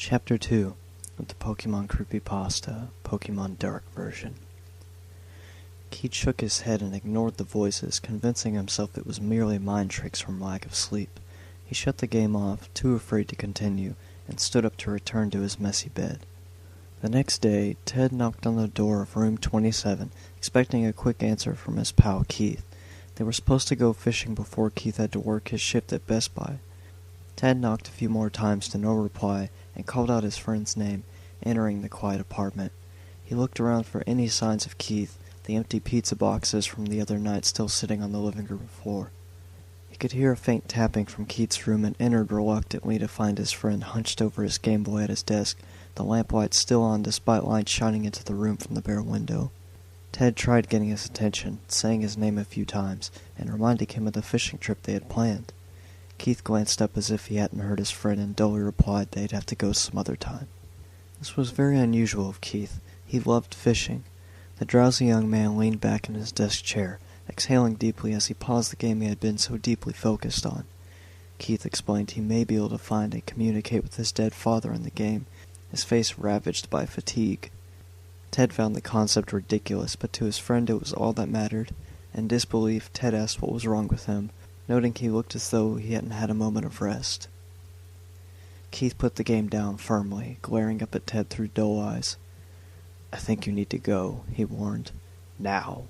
Chapter 2 of the Pokemon Creepypasta, Pokemon Dark version. Keith shook his head and ignored the voices, convincing himself it was merely mind tricks from lack of sleep. He shut the game off, too afraid to continue, and stood up to return to his messy bed. The next day, Ted knocked on the door of room 27, expecting a quick answer from his pal Keith. They were supposed to go fishing before Keith had to work his shift at Best Buy. Ted knocked a few more times to no reply and called out his friend's name, entering the quiet apartment. He looked around for any signs of Keith, the empty pizza boxes from the other night still sitting on the living room floor. He could hear a faint tapping from Keith's room and entered reluctantly to find his friend hunched over his Game Boy at his desk, the lamplight still on despite light shining into the room from the bare window. Ted tried getting his attention, saying his name a few times, and reminding him of the fishing trip they had planned. Keith glanced up as if he hadn't heard his friend and dully replied they'd have to go some other time. This was very unusual of Keith. He loved fishing. The drowsy young man leaned back in his desk chair, exhaling deeply as he paused the game he had been so deeply focused on. Keith explained he may be able to find and communicate with his dead father in the game, his face ravaged by fatigue. Ted found the concept ridiculous, but to his friend it was all that mattered. In disbelief, Ted asked what was wrong with him, noting he looked as though he hadn't had a moment of rest. Keith put the game down firmly, glaring up at Ted through dull eyes. "I think you need to go," he warned. "Now.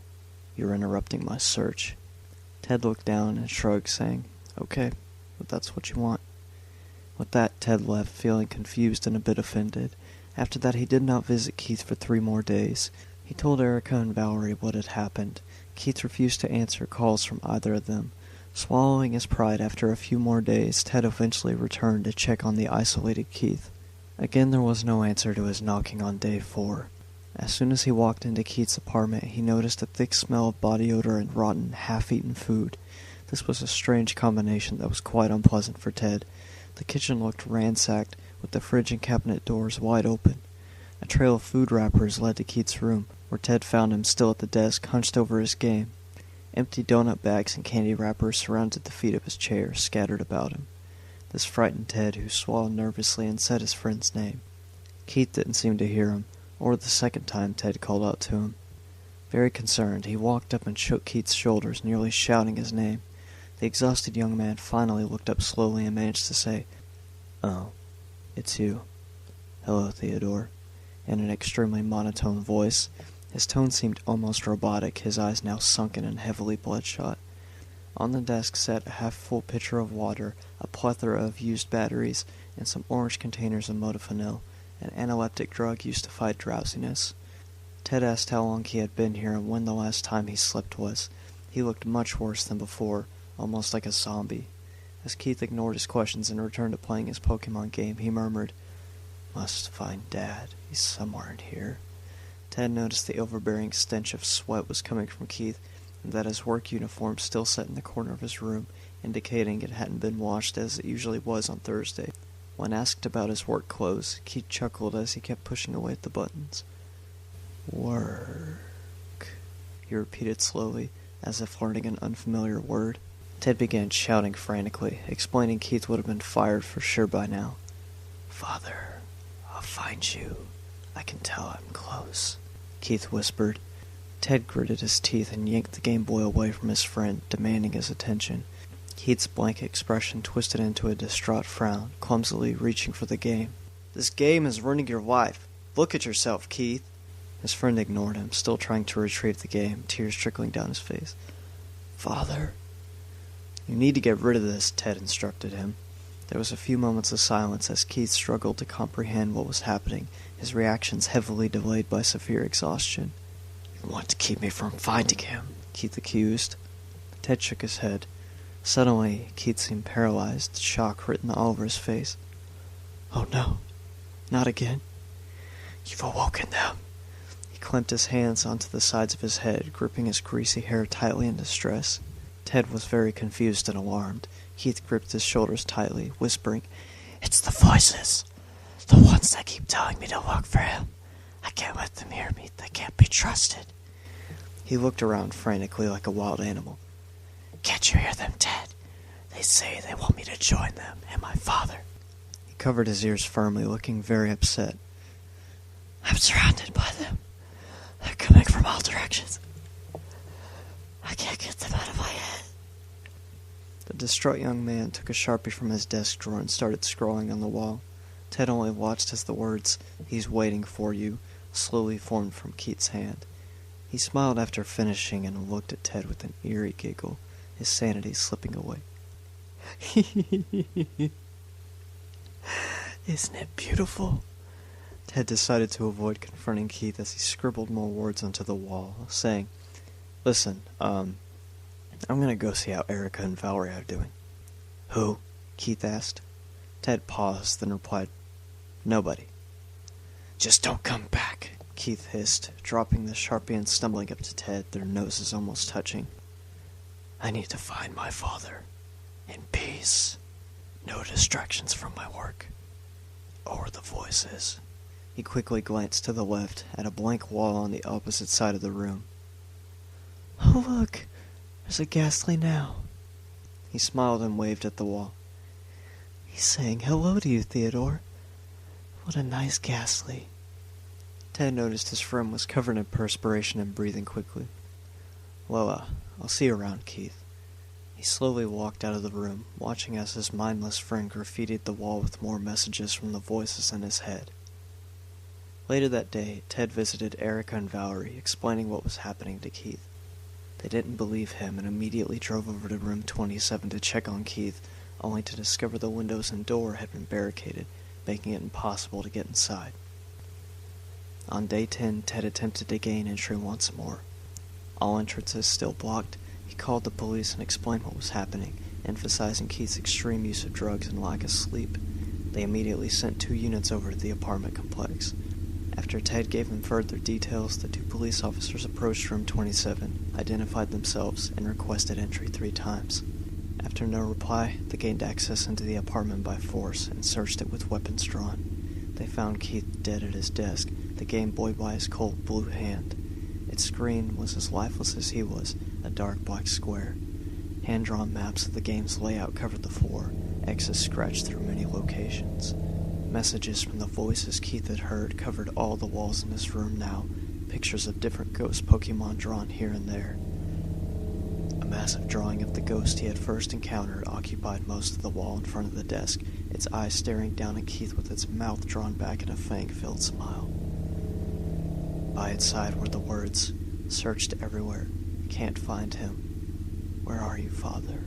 You're interrupting my search." Ted looked down and shrugged, saying, "Okay, but that's what you want." With that, Ted left, feeling confused and a bit offended. After that, he did not visit Keith for 3 more days. He told Erica and Valerie what had happened. Keith refused to answer calls from either of them. Swallowing his pride after a few more days, Ted eventually returned to check on the isolated Keith. Again, there was no answer to his knocking on day 4. As soon as he walked into Keith's apartment, he noticed a thick smell of body odor and rotten, half-eaten food. This was a strange combination that was quite unpleasant for Ted. The kitchen looked ransacked, with the fridge and cabinet doors wide open. A trail of food wrappers led to Keith's room, where Ted found him still at the desk, hunched over his game. Empty donut bags and candy wrappers surrounded the feet of his chair, scattered about him. This frightened Ted, who swallowed nervously and said his friend's name. Keith didn't seem to hear him, or the second time Ted called out to him. Very concerned, he walked up and shook Keith's shoulders, nearly shouting his name. The exhausted young man finally looked up slowly and managed to say, "Oh, it's you. Hello, Theodore," in an extremely monotone voice. His tone seemed almost robotic, his eyes now sunken and heavily bloodshot. On the desk sat a half-full pitcher of water, a plethora of used batteries, and some orange containers of modafinil, an analeptic drug used to fight drowsiness. Ted asked how long he had been here and when the last time he slept was. He looked much worse than before, almost like a zombie. As Keith ignored his questions and returned to playing his Pokemon game, he murmured, "Must find Dad. He's somewhere in here." Ted noticed the overbearing stench of sweat was coming from Keith, and that his work uniform still sat in the corner of his room, indicating it hadn't been washed as it usually was on Thursday. When asked about his work clothes, Keith chuckled as he kept pushing away at the buttons. "Work," he repeated slowly, as if learning an unfamiliar word. Ted began shouting frantically, explaining Keith would have been fired for sure by now. "Father, I'll find you. I can tell I'm close," Keith whispered. Ted gritted his teeth and yanked the Game Boy away from his friend, demanding his attention. Keith's blank expression twisted into a distraught frown, clumsily reaching for the game. "This game is ruining your life. Look at yourself, Keith." His friend ignored him, still trying to retrieve the game, tears trickling down his face. "Father." "You need to get rid of this," Ted instructed him. There was a few moments of silence as Keith struggled to comprehend what was happening, his reactions heavily delayed by severe exhaustion. "You want to keep me from finding him," Keith accused. Ted shook his head. Suddenly, Keith seemed paralyzed, shock written all over his face. "Oh no, not again. You've awoken them." He clamped his hands onto the sides of his head, gripping his greasy hair tightly in distress. Ted was very confused and alarmed. Keith gripped his shoulders tightly, whispering, "It's the voices. The ones that keep telling me to look for him. I can't let them hear me. They can't be trusted." He looked around frantically like a wild animal. "Can't you hear them, Ted? They say they want me to join them and my father." He covered his ears firmly, looking very upset. I'm surrounded by them. They're coming from all directions. I can't get them out of my head. The distraught young man took a Sharpie from his desk drawer and started scrawling on the wall. Ted only watched as the words, "He's waiting for you," slowly formed from Keith's hand. He smiled after finishing and looked at Ted with an eerie giggle, his sanity slipping away. Isn't it beautiful? Ted decided to avoid confronting Keith as he scribbled more words onto the wall, saying, Listen, I'm gonna go see how Erica and Valerie are doing. Who? Keith asked. Ted paused, then replied, Nobody. Just don't come back, Keith hissed, dropping the Sharpie and stumbling up to Ted, their noses almost touching. I need to find my father. In peace. No distractions from my work. Or the voices. He quickly glanced to the left, at a blank wall on the opposite side of the room. Oh, look! There's a ghastly now. He smiled and waved at the wall. He's saying hello to you, Theodore. What a nice ghastly. Ted noticed his friend was covered in perspiration and breathing quickly. Well, I'll see you around, Keith. He slowly walked out of the room, watching as his mindless friend graffitied the wall with more messages from the voices in his head. Later that day, Ted visited Erica and Valerie, explaining what was happening to Keith. They didn't believe him and immediately drove over to room 27 to check on Keith, only to discover the windows and door had been barricaded, making it impossible to get inside. On day 10, Ted attempted to gain entry once more. All entrances still blocked, he called the police and explained what was happening, emphasizing Keith's extreme use of drugs and lack of sleep. They immediately sent 2 units over to the apartment complex. After Ted gave him further details, the 2 police officers approached room 27, identified themselves, and requested entry 3 times. After no reply, they gained access into the apartment by force and searched it with weapons drawn. They found Keith dead at his desk, the Game Boy by his cold blue hand. Its screen was as lifeless as he was, a dark black square. Hand-drawn maps of the game's layout covered the floor, X's scratched through many locations. Messages from the voices Keith had heard covered all the walls in his room now, pictures of different ghost Pokemon drawn here and there. A massive drawing of the ghost he had first encountered occupied most of the wall in front of the desk, its eyes staring down at Keith with its mouth drawn back in a fang-filled smile. By its side were the words, "Searched everywhere. Can't find him. Where are you, Father?"